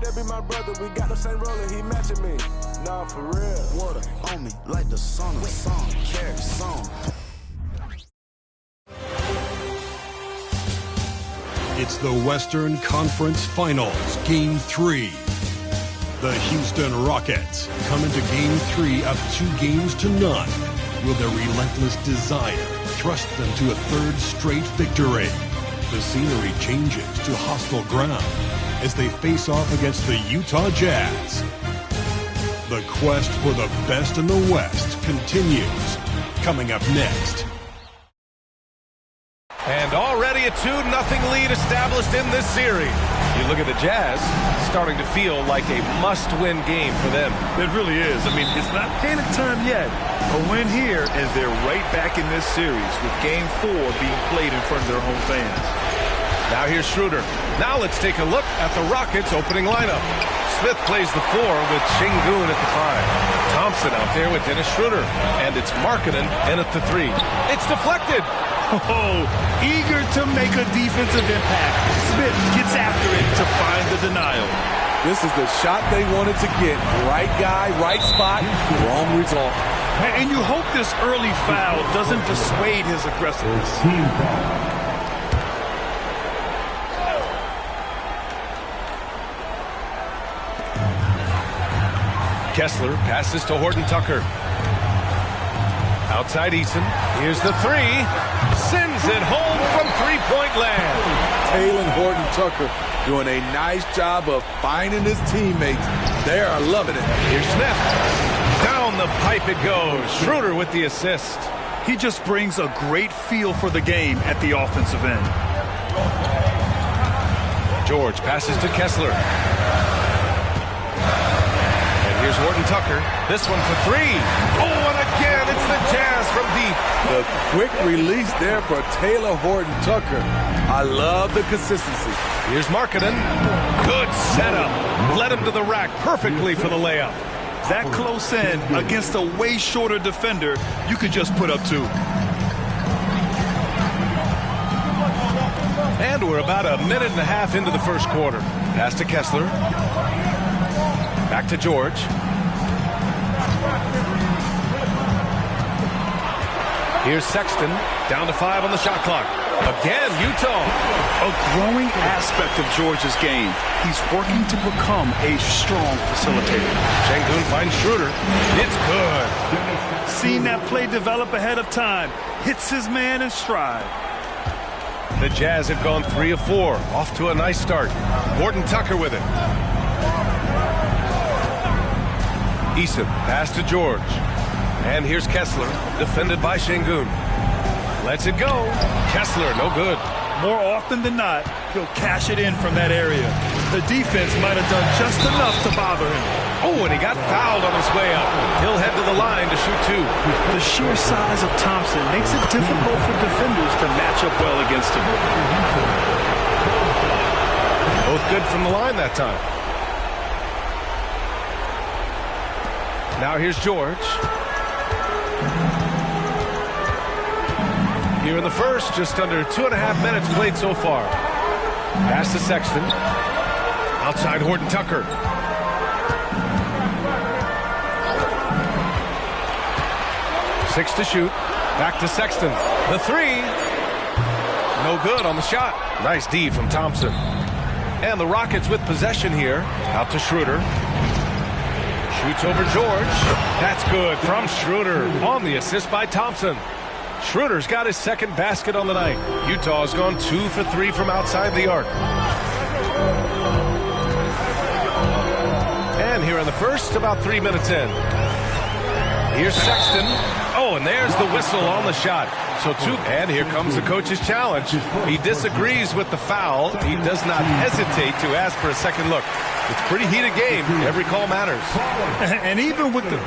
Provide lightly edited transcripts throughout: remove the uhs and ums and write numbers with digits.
that be my brother. We got the same roller, he matching me. Nah, for real. Water on me like the sun of the song. Carry song. It's the Western Conference Finals, Game 3. The Houston Rockets come into Game 3 up 2-0. Will their relentless desire thrust them to a third straight victory? The scenery changes to hostile ground as they face off against the Utah Jazz. The quest for the best in the West continues. Coming up next. And already a 2-0 lead established in this series. You look at the Jazz, starting to feel like a must-win game for them. It really is. I mean, it's not panic time yet. A win here, and they're right back in this series with Game 4 being played in front of their home fans. Now here's Schroeder. Now let's take a look at the Rockets' opening lineup. Smith plays the 4 with Sengun at the 5. Thompson out there with Dennis Schroeder. And it's Markkanen in at the 3. It's deflected. Oh, eager to make a defensive impact. Smith gets after it to find the denial. This is the shot they wanted to get. Right guy, right spot, wrong result. And you hope this early foul doesn't dissuade his aggressiveness. Kessler passes to Horton Tucker. Outside Eason. Here's the 3. Sends it home from three-point land. Talen Horton Tucker doing a nice job of finding his teammates. They are loving it. Here's Smith. Down the pipe it goes. Schroeder with the assist. He just brings a great feel for the game at the offensive end. George passes to Kessler. Here's Horton Tucker. This one for 3. Oh, and again, it's the Jazz from deep. The quick release there for Talen Horton Tucker. I love the consistency. Here's Markkanen. Good setup. Led him to the rack perfectly for the layup. That close in against a way shorter defender, you could just put up 2. And we're about a minute and a half into the first quarter. Pass to Kessler. Back to George. Here's Sexton. Down to 5 on the shot clock. Again, Utah. A growing aspect of George's game. He's working to become a strong facilitator. Sengun finds Schroeder. It's good. Seen that play develop ahead of time. Hits his man in stride. The Jazz have gone 3 of 4. Off to a nice start. Horton Tucker with it. Eason, pass to George. And here's Kessler, defended by Sengun. Lets it go. Kessler, no good. More often than not, he'll cash it in from that area. The defense might have done just enough to bother him. Oh, and he got fouled on his way up. He'll head to the line to shoot 2. The sheer size of Thompson makes it difficult for defenders to match up well against him. Both good from the line that time. Now here's George. Here in the first, just under 2.5 minutes played so far. Pass to Sexton. Outside Horton Tucker. Six to shoot. Back to Sexton. The 3. No good on the shot. Nice D from Thompson. And the Rockets with possession here. Out to Schroeder. Shoots over George. That's good from Schroeder on the assist by Thompson. Schroeder's got his second basket on the night. Utah has gone 2 for 3 from outside the arc. And here in the first, about 3 minutes in. Here's Sexton. Oh, and there's the whistle on the shot. So 2, and here comes the coach's challenge. He disagrees with the foul. He does not hesitate to ask for a second look. It's a pretty heated game. Every call matters. And even with the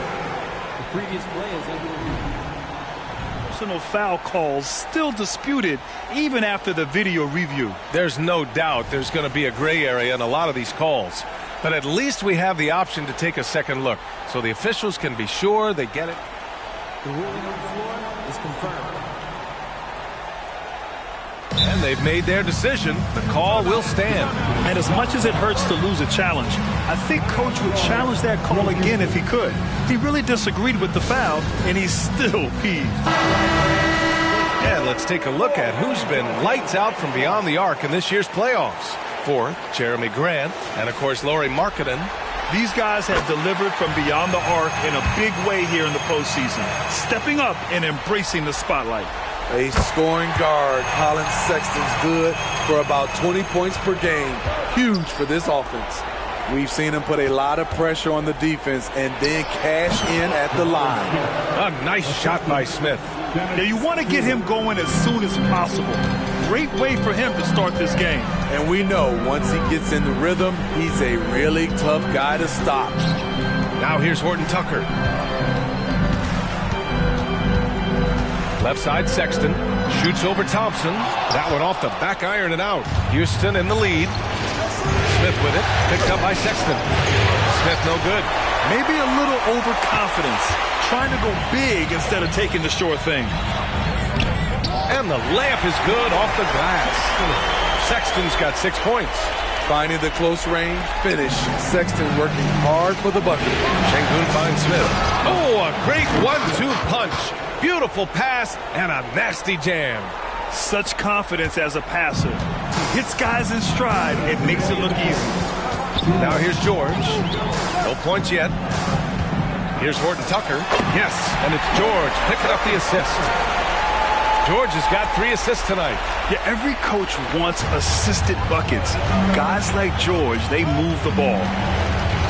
previous play is personal foul calls still disputed even after the video review. There's no doubt there's going to be a gray area in a lot of these calls. But at least we have the option to take a second look so the officials can be sure they get it. The ruling on the floor is confirmed. And they've made their decision. The call will stand. And as much as it hurts to lose a challenge, I think Coach would challenge that call again if he could. He really disagreed with the foul, and he's still peeved. And let's take a look at who's been lights out from beyond the arc in this year's playoffs. For Jeremy Grant and, of course, Lauri Markkanen. These guys have delivered from beyond the arc in a big way here in the postseason, stepping up and embracing the spotlight. A scoring guard, Colin Sexton's good for about 20 points per game. Huge for this offense. We've seen him put a lot of pressure on the defense and then cash in at the line. A nice shot by Smith. Now you want to get him going as soon as possible. Great way for him to start this game. And we know once he gets in the rhythm, he's a really tough guy to stop. Now here's Horton Tucker. Left side Sexton. Shoots over Thompson. That one off the back iron and out. Houston in the lead. Smith with it. Picked up by Sexton. Smith no good. Maybe a little overconfidence. Trying to go big instead of taking the sure thing. And the layup is good off the glass. Sexton's got 6 points. Finding the close range finish. Sexton working hard for the bucket. Sengun finds Smith. Oh, a great 1-2 punch. Beautiful pass and a nasty jam. Such confidence as a passer. He hits guys in stride and makes it look easy. Now here's George. No points yet. Here's Horton Tucker. Yes, and it's George picking up the assist. George has got 3 assists tonight. Yeah, every coach wants assisted buckets. Guys like George, they move the ball.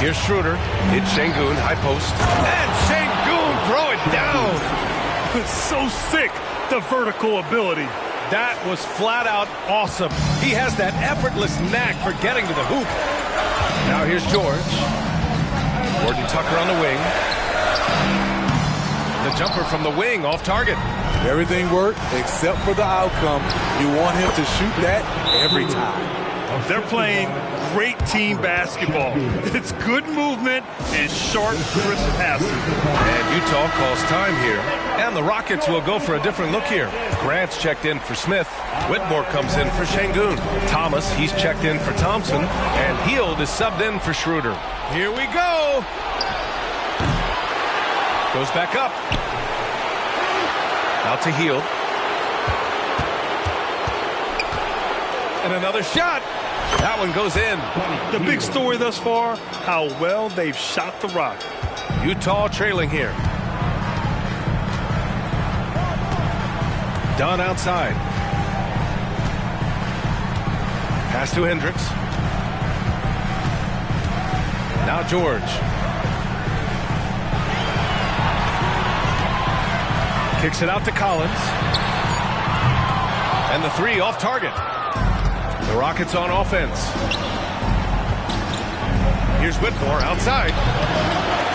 Here's Schroeder. It's Sengun, high post. And Sengun, throw it down. It's so sick, the vertical ability. That was flat out awesome. He has that effortless knack for getting to the hoop. Now here's George. Horton Tucker on the wing. The jumper from the wing off target. Everything worked except for the outcome. You want him to shoot that every time. They're playing great team basketball. It's good movement and sharp, crisp passing. And Utah calls time here. And the Rockets will go for a different look here. Grant's checked in for Smith. Whitmore comes in for Sengun. Thomas, he's checked in for Thompson. And Hield is subbed in for Schroeder. Here we go. Goes back up. Out to Hield. And another shot. That one goes in. The big story thus far, how well they've shot the rock. Utah trailing here. Dunn outside. Pass to Hendricks. Now George. Kicks it out to Collins. And the 3 off target. The Rockets on offense. Here's Whitmore outside.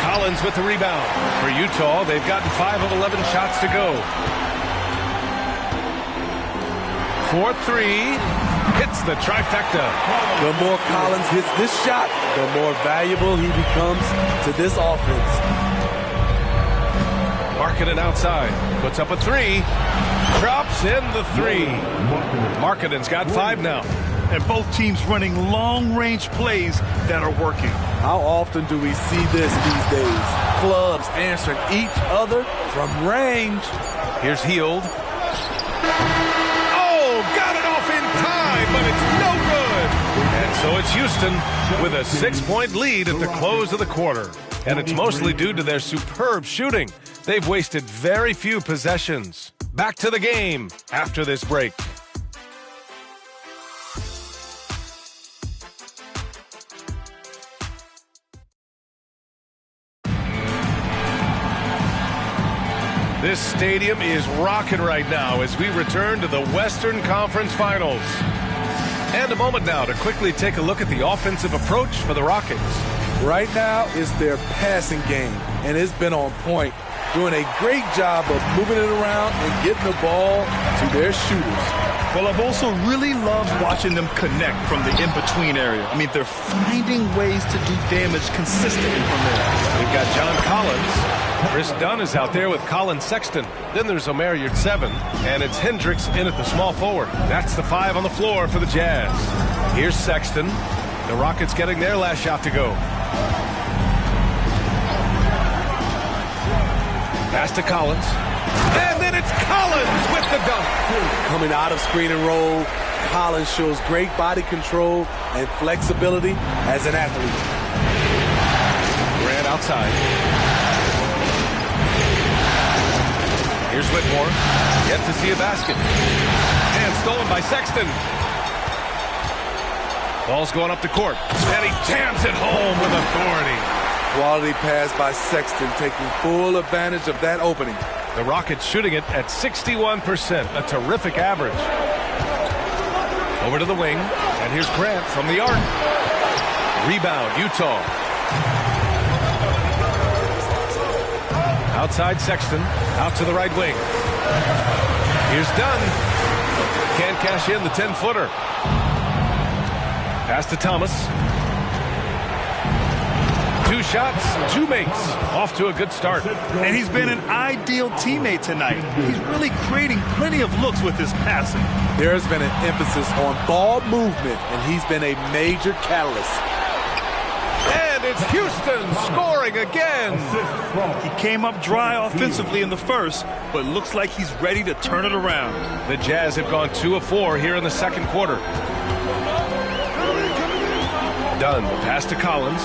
Collins with the rebound. For Utah, they've gotten 5 of 11 shots to go. 4-3. Hits the trifecta. The more Collins hits this shot, the more valuable he becomes to this offense. Markkanen outside. Puts up a 3. Drops in the 3. Markkanen's got 5 now. And both teams running long-range plays that are working. How often do we see this these days? Clubs answering each other from range. Here's Hield. Oh, got it off in time, but it's no good. And so it's Houston with a 6-point lead at the close of the quarter. And it's mostly due to their superb shooting. They've wasted very few possessions. Back to the game after this break. This stadium is rocking right now as we return to the Western Conference Finals. And a moment now to quickly take a look at the offensive approach for the Rockets. Right now, it's their passing game, and it's been on point. Doing a great job of moving it around and getting the ball to their shooters. Well, I've also really loved watching them connect from the in-between area. I mean, they're finding ways to do damage consistently from there. We've got John Collins. Chris Dunn is out there with Colin Sexton. Then there's Omer Yurtseven, and it's Hendricks in at the small forward. That's the 5 on the floor for the Jazz. Here's Sexton. The Rockets getting their last shot to go. Pass to Collins. And then it's Collins with the dunk. Coming out of screen and roll, Collins shows great body control and flexibility as an athlete. Grant outside. Here's Whitmore. Yet to see a basket. And stolen by Sexton. Ball's going up the court. And he jams it home with authority. Quality pass by Sexton, taking full advantage of that opening. The Rockets shooting it at 61%, a terrific average. Over to the wing, and here's Grant from the arc. Rebound, Utah. Outside Sexton, out to the right wing. Here's Dunn. Can't cash in the 10-footer. Pass to Thomas. 2 shots, 2 makes. Off to a good start. And he's been an ideal teammate tonight. He's really creating plenty of looks with his passing. There's been an emphasis on ball movement, and he's been a major catalyst. And it's Houston scoring again. He came up dry offensively in the first, but looks like he's ready to turn it around. The Jazz have gone 2 of 4 here in the second quarter. Dunn, the pass to Collins.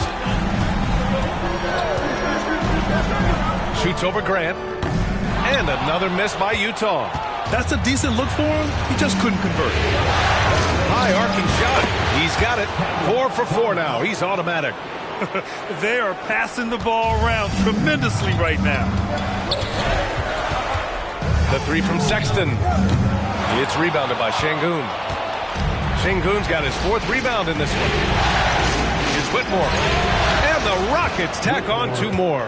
Shoots over Grant. And another miss by Utah. That's a decent look for him. He just couldn't convert. High arcing shot. He's got it. 4 for 4 now. He's automatic. They are passing the ball around tremendously right now. The 3 from Sexton. It's rebounded by Şengün. Şengün's got his 4th rebound in this one. Here's Whitmore. And the Rockets tack on 2 more.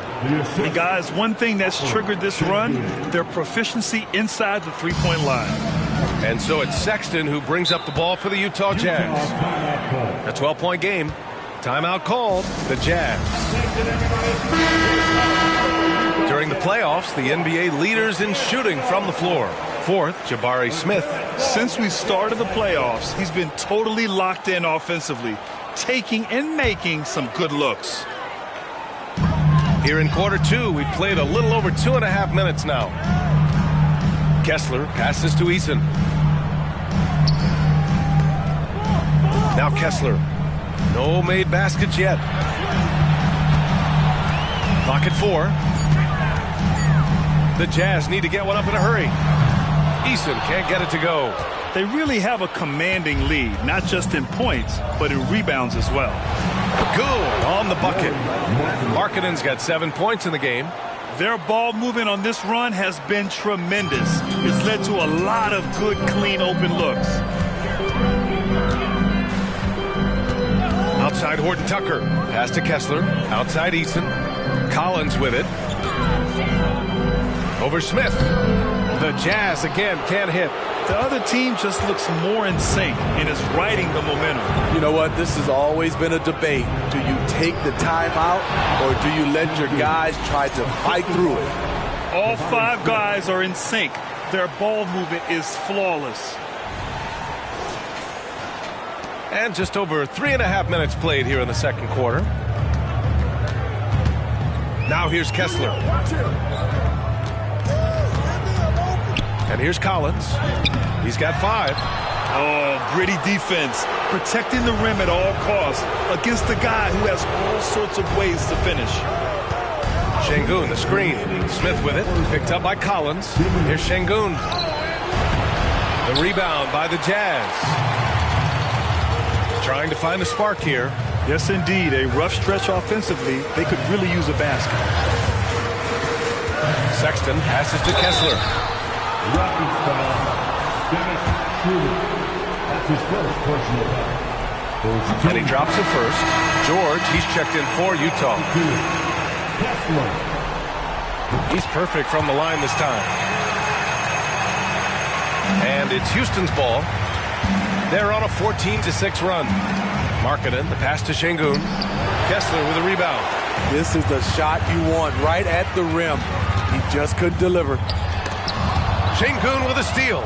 Hey guys, one thing that's triggered this run, their proficiency inside the three-point line. And so it's Sexton who brings up the ball for the Utah Jazz. A 12-point game. Timeout called. The Jazz. During the playoffs, the NBA leaders in shooting from the floor. 4th, Jabari Smith. Since we started the playoffs, he's been totally locked in offensively, taking and making some good looks. Here in quarter 2, we played a little over 2.5 minutes now. Kessler passes to Eason. Now Kessler. No made baskets yet. Clock at 4. The Jazz need to get one up in a hurry. Eason can't get it to go. They really have a commanding lead, not just in points, but in rebounds as well. Good on the bucket. Markkanen's got 7 points in the game. Their ball movement on this run has been tremendous. It's led to a lot of good, clean, open looks. Outside Horton Tucker. Pass to Kessler. Outside Eason. Collins with it. Over Smith. The Jazz again can't hit. The other team just looks more in sync and is riding the momentum. You know what? This has always been a debate. Do you take the timeout or do you let your guys try to fight through it? All 5 guys are in sync. Their ball movement is flawless. And just over 3.5 minutes played here in the second quarter. Now here's Kessler. And here's Collins. He's got 5. Oh, gritty defense. Protecting the rim at all costs against a guy who has all sorts of ways to finish. Şengün, the screen. Smith with it. Picked up by Collins. Here's Şengün. The rebound by the Jazz. Trying to find a spark here. Yes, indeed. A rough stretch offensively. They could really use a basket. Sexton passes to Kessler. And he drops it first. George, he's checked in for Utah. He's perfect from the line this time. And it's Houston's ball. They're on a 14-6 run. Markkanen, the pass to Şengün. Kessler with a rebound. This is the shot you want, right at the rim. He just couldn't deliver. Sengun with a steal.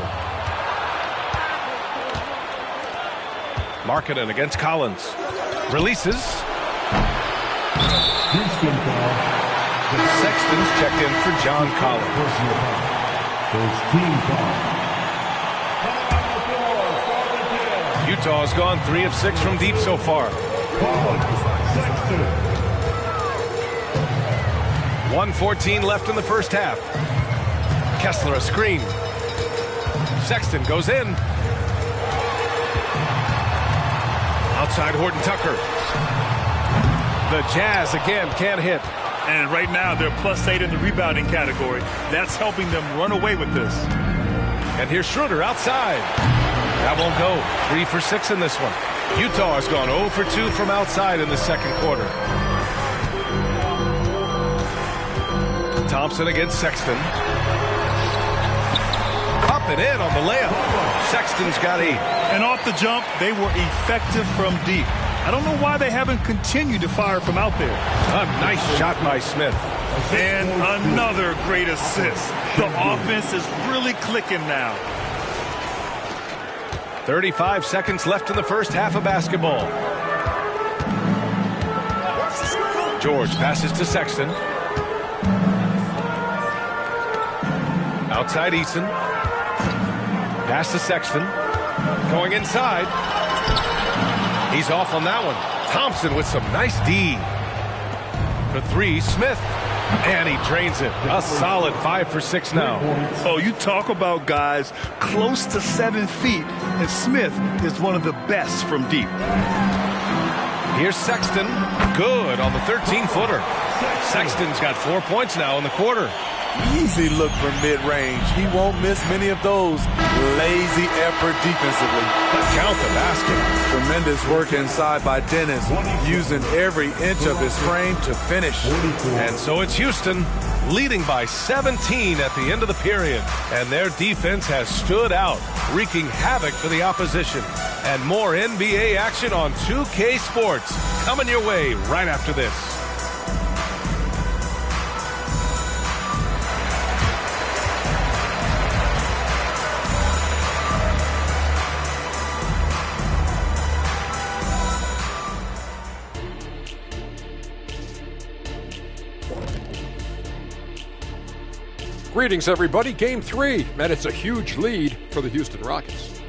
Markkanen against Collins. Releases. Houston foul. Sexton's checked in for John Collins. Personal foul. First team foul. Utah's gone 3 of 6 from deep so far. 1:14 left in the first half. Kessler a screen. Sexton goes in. Outside Horton Tucker. The Jazz again can't hit. And right now they're +8 in the rebounding category. That's helping them run away with this. And here's Schroeder outside. That won't go. 3 for 6 in this one. Utah has gone 0 for 2 from outside in the second quarter. Thompson against Sexton. Up and in on the layup. Sexton's got 8. And off the jump, they were effective from deep. I don't know why they haven't continued to fire from out there. A nice shot by Smith. And another great assist. The offense is really clicking now. 35 seconds left in the first half of basketball. George passes to Sexton. Outside Eason. Pass to Sexton. Going inside. He's off on that one. Thompson with some nice D. For 3, Smith. And he drains it. A solid 5 for 6 now. Oh, you talk about guys close to 7 feet, and Smith is one of the best from deep. Here's Sexton. Good on the 13-footer. Sexton's got 4 points now in the quarter. Easy look from mid-range. He won't miss many of those. Lazy effort defensively. Count the basket. Tremendous work inside by Dennis, using every inch of his frame to finish. And so it's Houston leading by 17 at the end of the period. And their defense has stood out, wreaking havoc for the opposition. And more NBA action on 2K Sports coming your way right after this. Greetings, everybody. Game 3, and it's a huge lead for the Houston Rockets.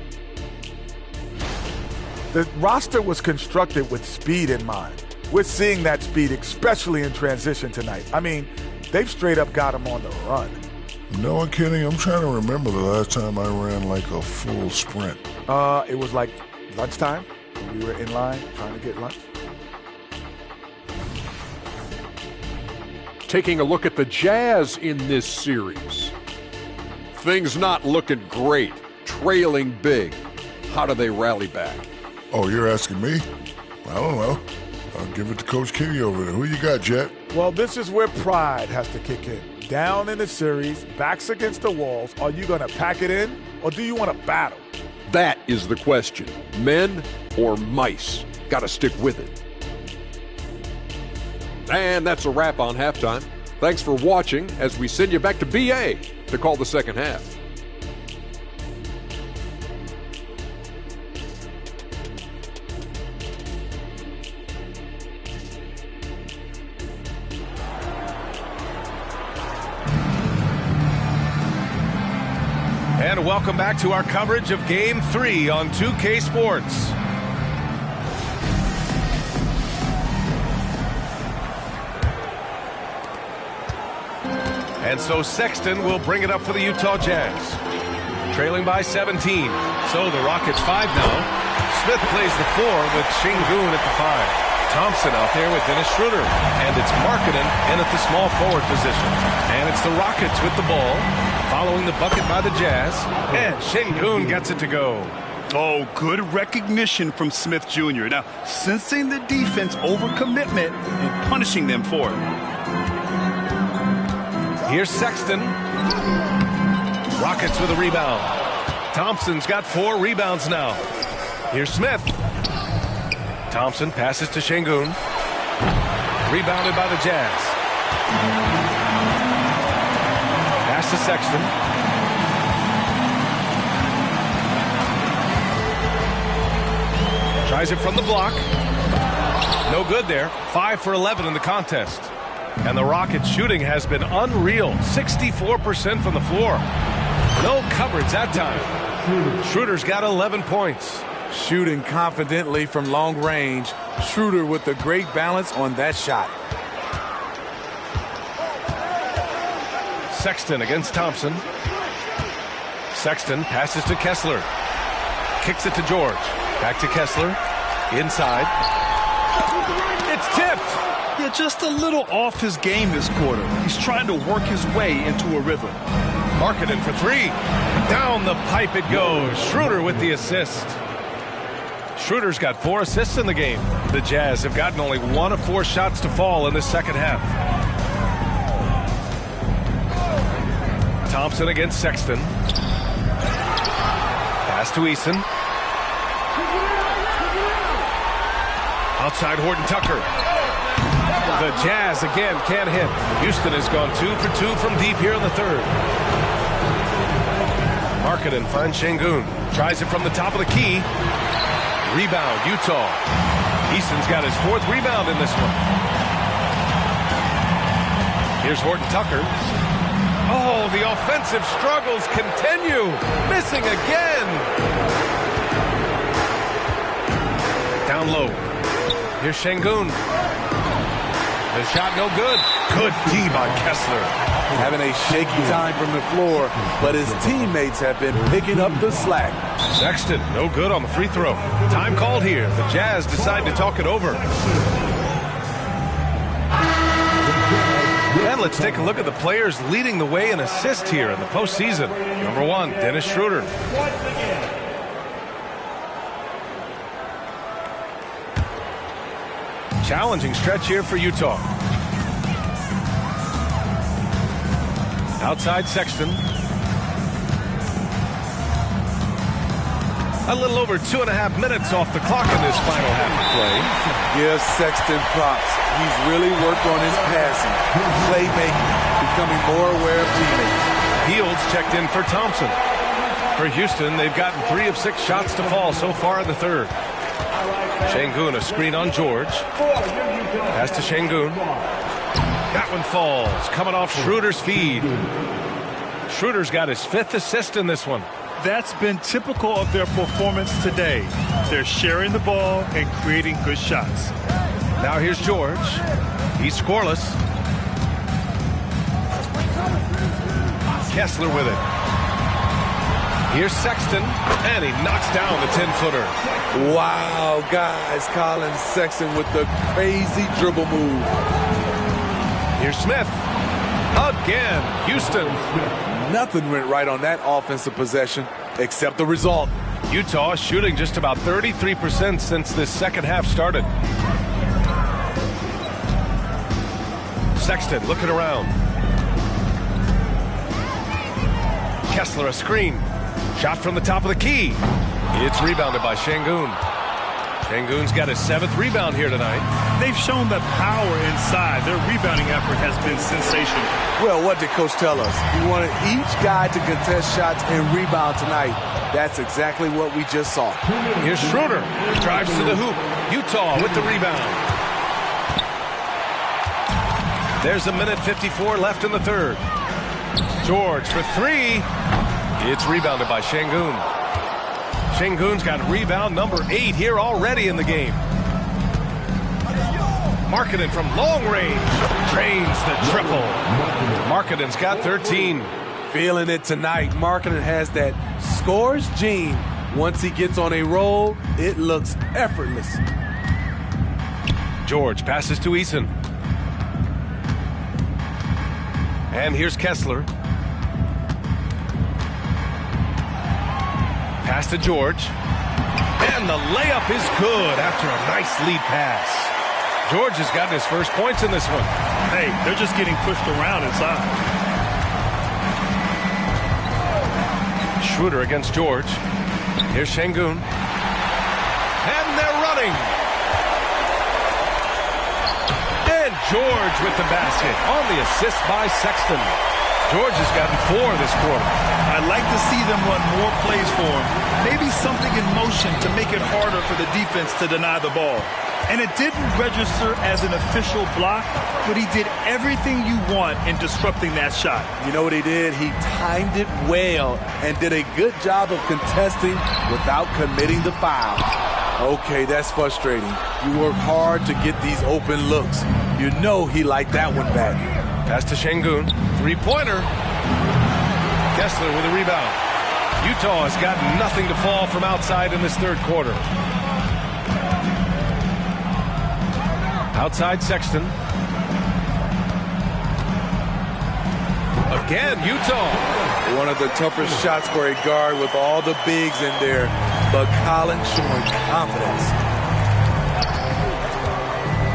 The roster was constructed with speed in mind. We're seeing that speed, especially in transition tonight. I mean, they've straight up got him on the run. No one kidding. I'm trying to remember the last time I ran like a full sprint. It was like lunchtime. We were in line trying to get lunch. Taking a look at the Jazz in this series. Things not looking great, trailing big. How do they rally back? Oh, you're asking me? I don't know. I'll give it to Coach Kenny over there. Who you got, Jet? Well, this is where pride has to kick in. Down in the series, backs against the walls. Are you going to pack it in, or do you want to battle? That is the question. Men or mice? Got to stick with it. And that's a wrap on halftime. Thanks for watching as we send you back to BA to call the second half. And welcome back to our coverage of Game 3 on 2K Sports. And so Sexton will bring it up for the Utah Jazz. Trailing by 17. So the Rockets 5 now. Smith plays the 4 with Sengun at the 5. Thompson out there with Dennis Schroeder. And it's Markkanen in at the small forward position. And it's the Rockets with the ball, following the bucket by the Jazz. And Sengun gets it to go. Oh, good recognition from Smith Jr. Now, sensing the defense overcommitment and punishing them for it. Here's Sexton. Rockets with a rebound. Thompson's got 4 rebounds now. Here's Smith. Thompson passes to Sengun. Rebounded by the Jazz. Pass to Sexton. Tries it from the block. No good there. 5 for 11 in the contest. And the Rockets' shooting has been unreal. 64% from the floor. No coverage that time. Schroeder's got 11 points. Shooting confidently from long range. Schroeder with a great balance on that shot. Sexton against Thompson. Sexton passes to Kessler. Kicks it to George. Back to Kessler. Inside. It's tipped. Yeah, just a little off his game this quarter. He's trying to work his way into a rhythm. Markkanen for three. Down the pipe it goes. Schroeder with the assist. Schroeder's got 4 assists in the game. The Jazz have gotten only 1 of 4 shots to fall in the second half. Thompson against Sexton. Pass to Eason. Outside Horton Tucker. The Jazz again can't hit. Houston has gone 2 for 2 from deep here in the third. Markkanen finds Şengün. Tries it from the top of the key. Rebound, Utah. Eason's got his 4th rebound in this one. Here's Horton Tucker. Oh, the offensive struggles continue. Missing again. Down low. Here's Şengün. The shot no good. Good D by Kessler. Having a shaky time from the floor, but his teammates have been picking up the slack. Sexton, no good on the free throw. Time called here. The Jazz decide to talk it over. And let's take a look at the players leading the way in assists here in the postseason. Number 1, Dennis Schroeder. Challenging stretch here for Utah. Outside Sexton. A little over 2.5 minutes off the clock in this final half of play. Give Sexton props. He's really worked on his passing, playmaking, becoming more aware of teammates. Fields checked in for Thompson. For Houston, they've gotten 3 of 6 shots to fall so far in the third. Şengün, a screen on George. Pass to Şengün. That one falls, coming off Schroeder's feed. Schroeder's got his 5th assist in this one. That's been typical of their performance today. They're sharing the ball and creating good shots. Now here's George. He's scoreless. Kessler with it. Here's Sexton, and he knocks down the 10-footer. Wow, guys, Colin Sexton with the crazy dribble move. Here's Smith. Again, Houston. Nothing went right on that offensive possession except the result. Utah shooting just about 33% since this second half started. Sexton looking around. Kessler a screen. Shot from the top of the key. It's rebounded by Şengün. Şengün's got his 7th rebound here tonight. They've shown that power inside. Their rebounding effort has been sensational. Well, what did Coach tell us? He wanted each guy to contest shots and rebound tonight. That's exactly what we just saw. Here's Schroeder. Drives to the hoop. Utah with the rebound. There's 1:54 left in the third. George for 3. It's rebounded by Şengün. Şengün's got rebound number 8 here already in the game. Markkanen from long range drains the triple. Markkanen's got 13. Feeling it tonight. Markkanen has that scores gene. Once he gets on a roll, it looks effortless. George passes to Eason. And here's Kessler. Pass to George. And the layup is good after a nice lead pass. George has gotten his first points in this one. Hey, they're just getting pushed around inside. Schroeder against George. Here's Şengün. And they're running. George with the basket on the assist by Sexton. George has gotten 4 this quarter. I'd like to see them run more plays for him. Maybe something in motion to make it harder for the defense to deny the ball. And it didn't register as an official block, but he did everything you want in disrupting that shot. You know what he did? He timed it well and did a good job of contesting without committing the foul. Okay, that's frustrating. You work hard to get these open looks. You know he liked that one back. Pass to Şengün. Three-pointer. Kessler with a rebound. Utah has got nothing to fall from outside in this third quarter. Outside Sexton. Again, Utah. One of the toughest shots for a guard with all the bigs in there, but Collins showing confidence.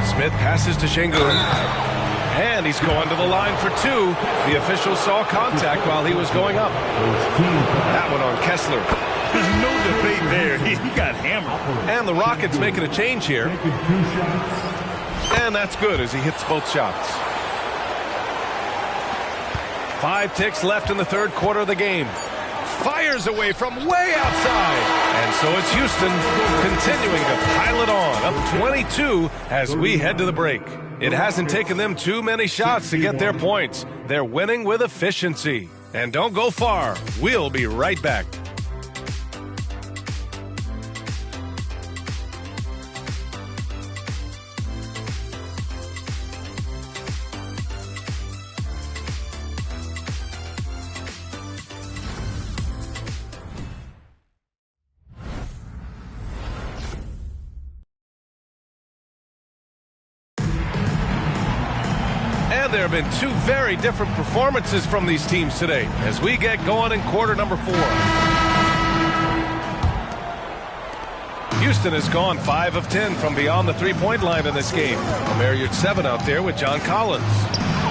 Smith passes to Şengün. And he's going to the line for 2. The official saw contact while he was going up. That one on Kessler. There's no debate there. He got hammered. And the Rockets making a change here. And that's good as he hits both shots. 5 ticks left in the third quarter of the game. Fires away from way outside. And so it's Houston continuing to pile it on, up 22 as we head to the break. It hasn't taken them too many shots to get their points. They're winning with efficiency. And don't go far. We'll be right back. There have been 2 very different performances from these teams today as we get going in quarter number 4. Houston has gone 5 of 10 from beyond the three-point line in this game. Omer Yurtseven out there with John Collins.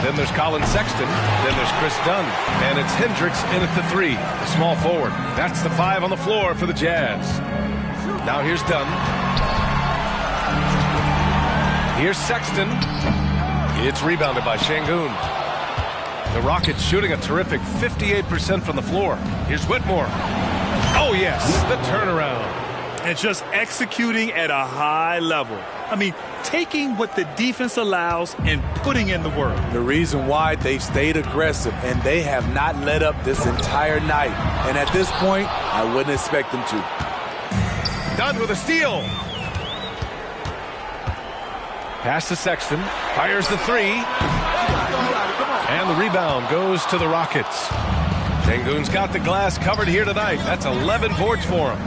Then there's Colin Sexton. Then there's Chris Dunn. And it's Hendricks in at the 3, the small forward. That's the 5 on the floor for the Jazz. Now here's Dunn. Here's Sexton. It's rebounded by Şengün. The Rockets shooting a terrific 58% from the floor. Here's Whitmore. Oh, yes, the turnaround. And just executing at a high level. I mean, taking what the defense allows and putting in the work. The reason why they've stayed aggressive and they have not let up this entire night. And at this point, I wouldn't expect them to. Dunn with a steal. Pass to Sexton. Fires the 3. And the rebound goes to the Rockets. Şengün's got the glass covered here tonight. That's 11 boards for him.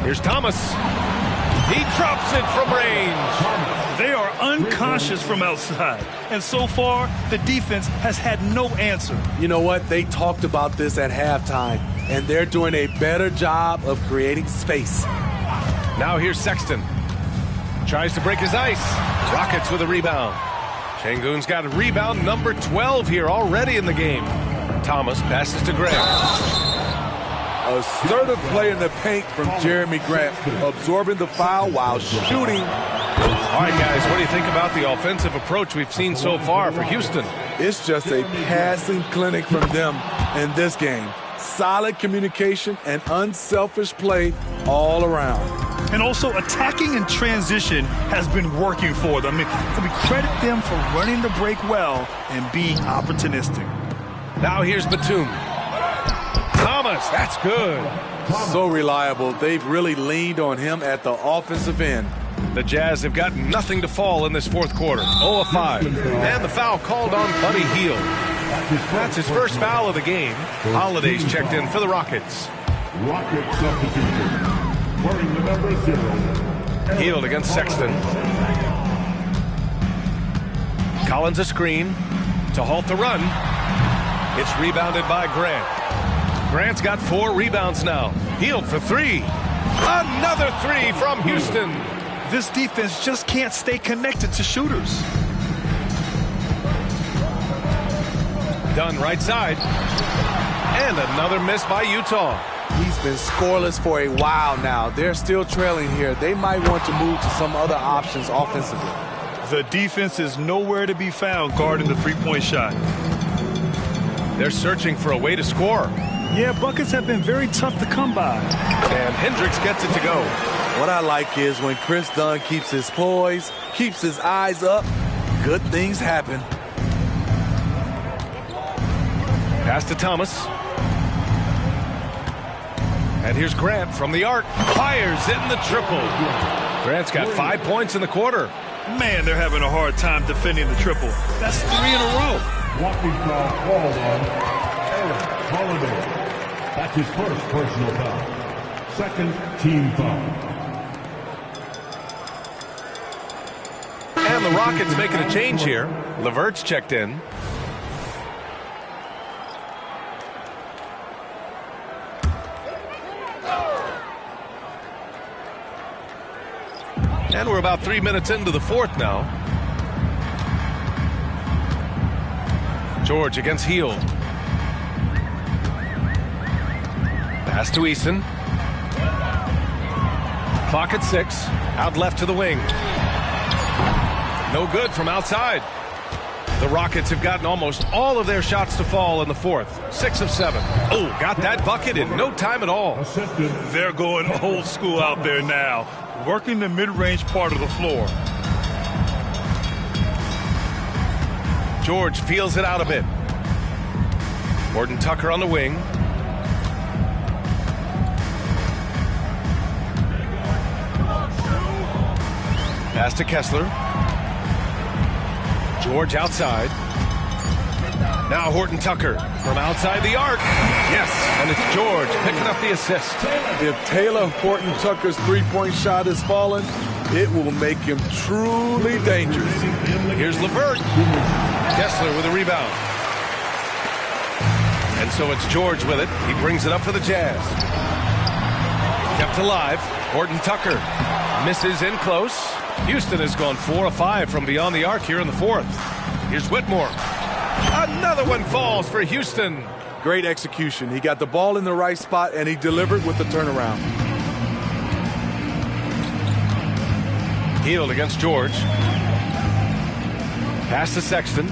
Here's Thomas. He drops it from range. They are unconscious from outside. And so far, the defense has had no answer. You know what? They talked about this at halftime, and they're doing a better job of creating space. Now here's Sexton. Tries to break his ice. Rockets with a rebound. Şengün's got a rebound number 12 here already in the game. Thomas passes to Grant. Assertive play in the paint from Jeremy Grant, absorbing the foul while shooting. All right, guys, what do you think about the offensive approach we've seen so far for Houston? It's just a passing clinic from them in this game. Solid communication and unselfish play all around. And also attacking in transition has been working for them. I mean, we credit them for running the break well and being opportunistic. Now here's Batum. Thomas, that's good. So reliable. They've really leaned on him at the offensive end. The Jazz have got nothing to fall in this fourth quarter. 0 of 5. And the foul called on Buddy Hield. That's his first foul of the game. Holiday's checked in for the Rockets. Rocket substitution. Wearing the number 0. Hield against Sexton. Collins a screen to halt the run. It's rebounded by Grant. Grant's got 4 rebounds now. Hield for 3. Another 3 from Houston. This defense just can't stay connected to shooters. Dunn right side. And another miss by Utah. He's been scoreless for a while now. They're still trailing here. They might want to move to some other options offensively. The defense is nowhere to be found guarding the three-point shot. They're searching for a way to score. Yeah, buckets have been very tough to come by. And Hendricks gets it to go. What I like is when Chris Dunn keeps his poise, keeps his eyes up, good things happen. Pass to Thomas. And here's Grant from the arc. Fires in the triple. Grant's got 5 points in the quarter. Man, they're having a hard time defending the triple. That's 3 in a row. Walking foul called on Eric Holiday. That's his first personal foul. Second team foul. And the Rockets making a change here. LeVert's checked in. And we're about 3 minutes into the fourth now. George against Hield. Pass to Eason. Clock at 6. Out left to the wing. No good from outside. The Rockets have gotten almost all of their shots to fall in the fourth. 6 of 7. Oh, got that bucket in no time at all. They're going old school out there now, working the mid-range part of the floor. George feels it out a bit. Horton Tucker on the wing. Pass to Kessler. George outside. Now Horton Tucker from outside the arc. Yes, and it's George picking up the assist. If Taylor Horton Tucker's three-point shot is falling, it will make him truly dangerous. Here's LeVert. Kessler with a rebound. And so it's George with it. He brings it up for the Jazz. Kept alive. Horton Tucker misses in close. Houston has gone 4 of 5 from beyond the arc here in the fourth. Here's Whitmore. Another one falls for Houston. Great execution. He got the ball in the right spot, and he delivered with the turnaround. Hield against George. Pass to Sexton.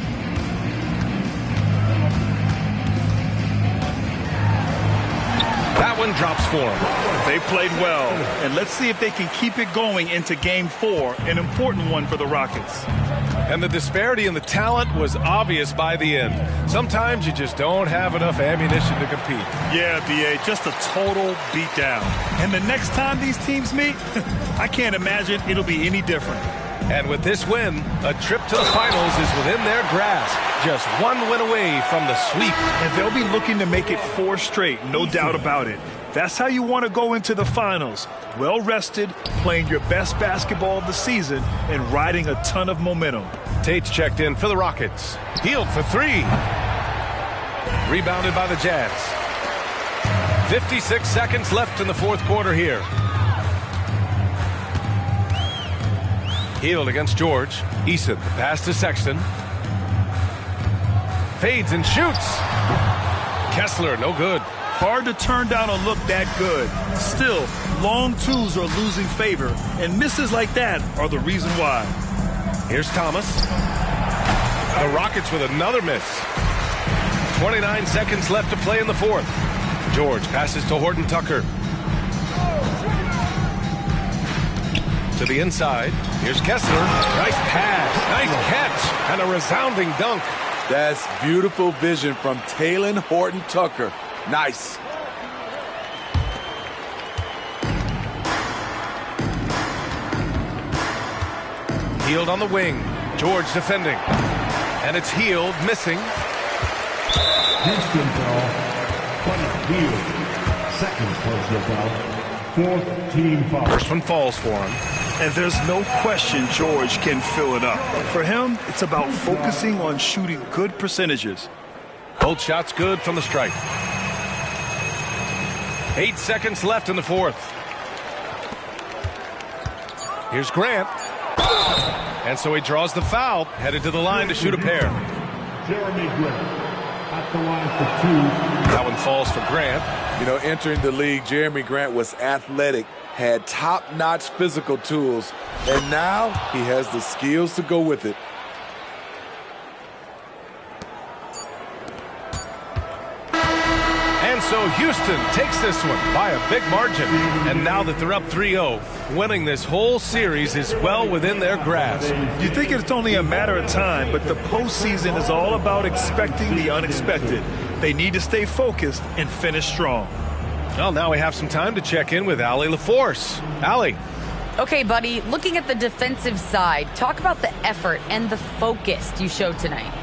That one drops for him. They played well, and let's see if they can keep it going into Game 4, an important one for the Rockets. And the disparity in the talent was obvious by the end. Sometimes you just don't have enough ammunition to compete. Yeah, B.A., just a total beatdown. And the next time these teams meet, I can't imagine it'll be any different. And with this win, a trip to the finals is within their grasp. Just one win away from the sweep. And they'll be looking to make it 4 straight, no doubt about it. That's how you want to go into the finals. Well rested, playing your best basketball of the season, and riding a ton of momentum. Tate's checked in for the Rockets. Hield for 3. Rebounded by the Jazz. 56 seconds left in the fourth quarter here. Hield against George. Eason, pass to Sexton. Fades and shoots. Kessler, no good. Hard to turn down a look that good. Still, long twos are losing favor, and misses like that are the reason why. Here's Thomas. The Rockets with another miss. 29 seconds left to play in the fourth. George passes to Horton Tucker. To the inside. Here's Kessler. Nice pass. Nice catch. And a resounding dunk. That's beautiful vision from Taylor Horton Tucker. Nice. Hield on the wing. George defending. And it's Hield missing. Houston foul. Buddy Hield. Second personal foul. Fourth team foul. First one falls for him. And there's no question George can fill it up. For him, it's about focusing on shooting good percentages. Both shots good from the stripe. 8 seconds left in the fourth. Here's Grant. And so he draws the foul, headed to the line to shoot a pair. Jeremy Grant at the line for 2. That one falls for Grant. You know, entering the league, Jeremy Grant was athletic. had top-notch physical tools, and now he has the skills to go with it. And so Houston takes this one by a big margin. And now that they're up 3-0, winning this whole series is well within their grasp. You think it's only a matter of time, but the postseason is all about expecting the unexpected. They need to stay focused and finish strong. Well, now we have some time to check in with Allie LaForce. Allie. Okay, buddy, looking at the defensive side, talk about the effort and the focus you showed tonight.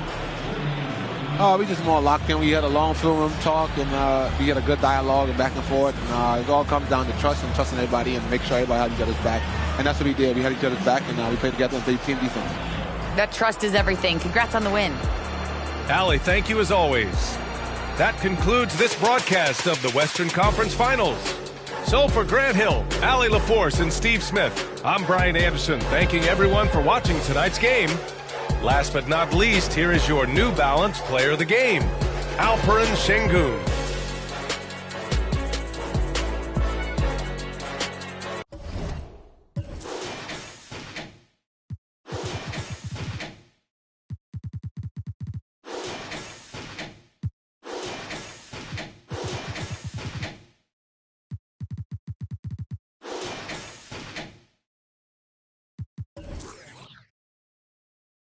We just more locked in. We had a long film room talk, and we had a good dialogue and back and forth. And it all comes down to trust and trusting everybody and make sure everybody had each other's back. And that's what we did. We had each other's back, and we played together and played team defense. That trust is everything. Congrats on the win. Allie, thank you as always. That concludes this broadcast of the Western Conference Finals. So for Grant Hill, Allie LaForce, and Steve Smith, I'm Brian Anderson, thanking everyone for watching tonight's game. Last but not least, here is your New Balance Player of the Game, Alperen Sengun.